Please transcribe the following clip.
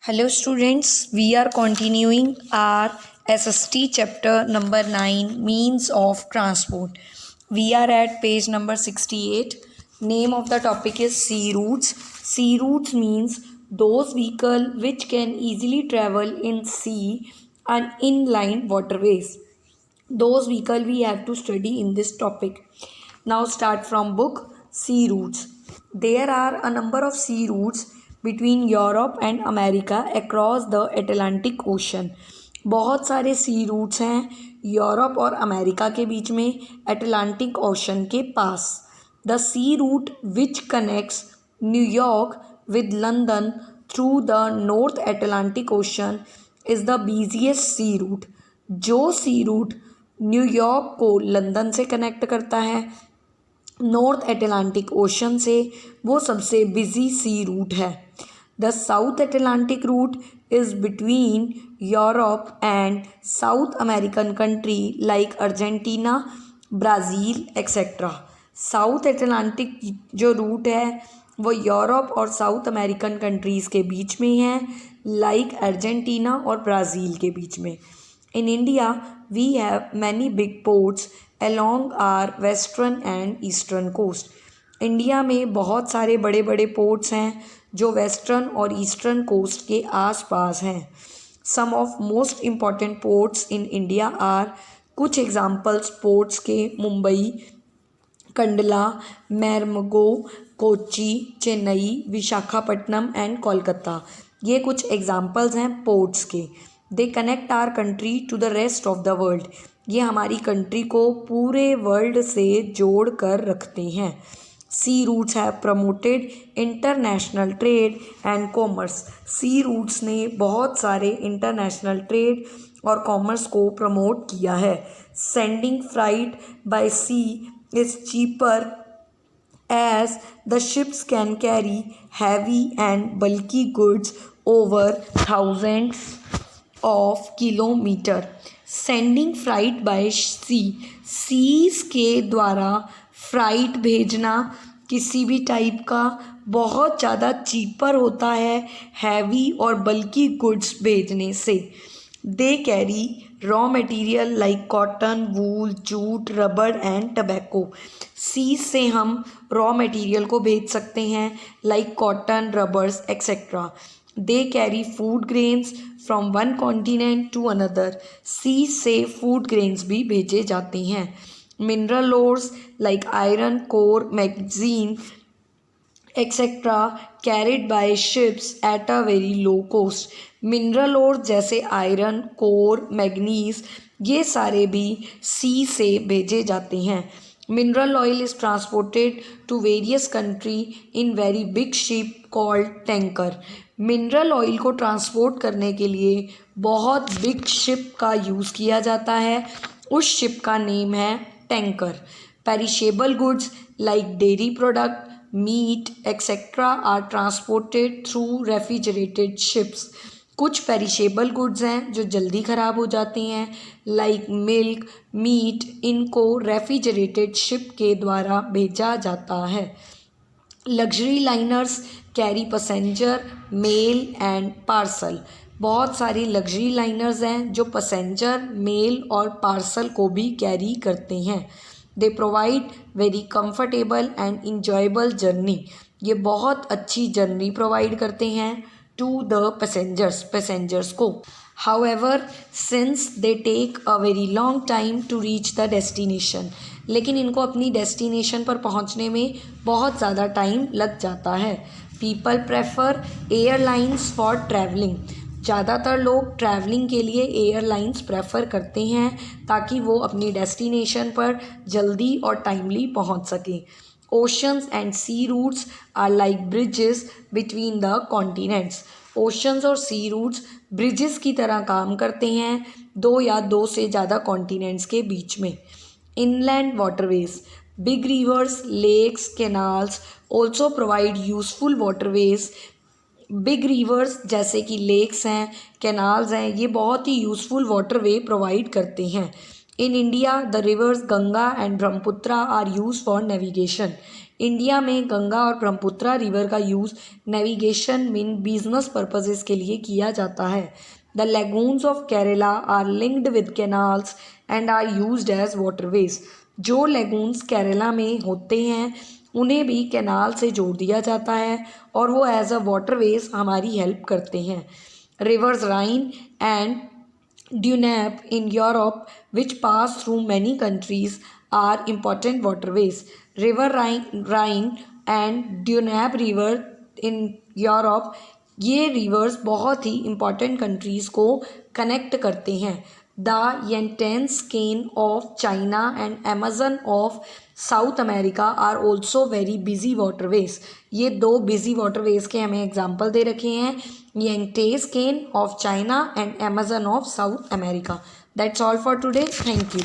Hello students, we are continuing our SST chapter number 9 means of transport. We are at page number 68. Name of the topic is sea routes. Sea routes means those vehicles which can easily travel in sea and inland waterways. Those vehicle we have to study in this topic. Now start from book sea routes. There are a number of sea routes between Europe and America across the Atlantic Ocean. बहुत सारे sea routes हैं Europe और America के बीच में Atlantic Ocean के पास. The sea route which connects New York with London through the North Atlantic Ocean is the busiest sea route. जो सी रूट न्यूयॉर्क को लंदन से कनेक्ट करता है नॉर्थ अटलांटिक ओशन से, वो सबसे बिजी सी रूट है. The South Atlantic route is between Europe and South American country like Argentina, Brazil etcetera. South Atlantic जो रूट है वो यूरोप और साउथ अमेरिकन कंट्रीज़ के बीच में है, लाइक अर्जेंटीना और ब्राज़ील के बीच में. In India, we have many big ports along our western and eastern coast. India में बहुत सारे बड़े बड़े पोर्ट्स हैं जो वेस्टर्न और ईस्टर्न कोस्ट के आसपास हैं. Some of most important ports in India are, कुछ एग्जांपल्स पोर्ट्स के मुंबई, कंडला, मैरमगो, कोच्चि, चेन्नई, विशाखापट्टनम एंड कोलकाता. ये कुछ एग्जांपल्स हैं पोर्ट्स के. They connect our country to the rest of the world. ये हमारी कंट्री को पूरे वर्ल्ड से जोड़ कर रखते हैं. Sea routes have promoted international trade and commerce. Sea routes ने बहुत सारे इंटरनेशनल ट्रेड और कॉमर्स को प्रमोट किया है. Sending freight by sea is cheaper as the ships can carry heavy and bulky goods over thousands of kilometer. Sending freight by sea, seas के द्वारा freight भेजना किसी भी टाइप का बहुत ज़्यादा चीपर होता है हैवी और बल्कि गुड्स भेजने से. They carry raw material like cotton, wool, jute, rubber and tobacco. Sea से हम रॉ मटेरियल को भेज सकते हैं like cotton, rubbers etcetera. They carry food grains from one continent to another. Sea से फूड ग्रेन्स भी भेजे जाते हैं. Mineral ores like iron, coal, manganese etcetera carried by ships at a very low cost. Mineral ore जैसे iron, coal, manganese ये सारे भी सी से भेजे जाते हैं. Mineral oil is transported to various country in very big ship called tanker. Mineral oil को transport करने के लिए बहुत बिग शिप का यूज़ किया जाता है. उस शिप का नेम है tanker. Perishable goods like dairy product, meat etcetera are transported through refrigerated ships. कुछ पेरिशेबल गुड्स हैं जो जल्दी ख़राब हो जाते हैं लाइक मिल्क, मीट. इनको रेफ्रिजरेटेड शिप के द्वारा भेजा जाता है. Luxury liners carry passenger, mail and parcel. बहुत सारी लग्जरी लाइनर्स हैं जो पैसेंजर, मेल और पार्सल को भी कैरी करते हैं. They provide very comfortable and enjoyable journey. ये बहुत अच्छी जर्नी प्रोवाइड करते हैं टू द पैसेंजर्स को. However since they take a very long time to reach the destination. लेकिन इनको अपनी डेस्टिनेशन पर पहुंचने में बहुत ज़्यादा टाइम लग जाता है. People prefer airlines for travelling. ज़्यादातर लोग ट्रैवलिंग के लिए एयरलाइंस प्रेफर करते हैं ताकि वो अपनी डेस्टिनेशन पर जल्दी और टाइमली पहुंच सकें. Oceans and sea routes are like bridges between the continents. Oceans और सी रूट्स ब्रिजेस की तरह काम करते हैं दो या दो से ज़्यादा कॉन्टिनेंट्स के बीच में. Inland waterways, big rivers, lakes, canals also provide useful waterways. Big rivers जैसे कि लेक्स हैं, कैनाल्स हैं, ये बहुत ही यूज़फुल वाटरवे प्रोवाइड करते हैं. In India the rivers Ganga and Brahmaputra are use for navigation. India में गंगा और ब्रह्मपुत्रा रिवर का use navigation mean business purposes के लिए किया जाता है। The lagoons of Kerala are linked with canals and are used as waterways. जो लेगून्स केरला में होते हैं उन्हें भी कैनाल से जोड़ दिया जाता है और वो एज अ वाटरवेज हमारी हेल्प करते हैं। Rivers Rhine and Danube in Europe, which pass through many countries, are important waterways. River Rhine and Danube river in Europe, ये रिवर्स बहुत ही इम्पॉर्टेंट कंट्रीज़ को कनेक्ट करते हैं। The Yangtze Kiang of China and Amazon of South America are also very busy waterways. ये दो busy waterways के हमें एग्जाम्पल दे रखे हैं, Yangtze Kiang of China and Amazon of South America. That's all for today. Thank you.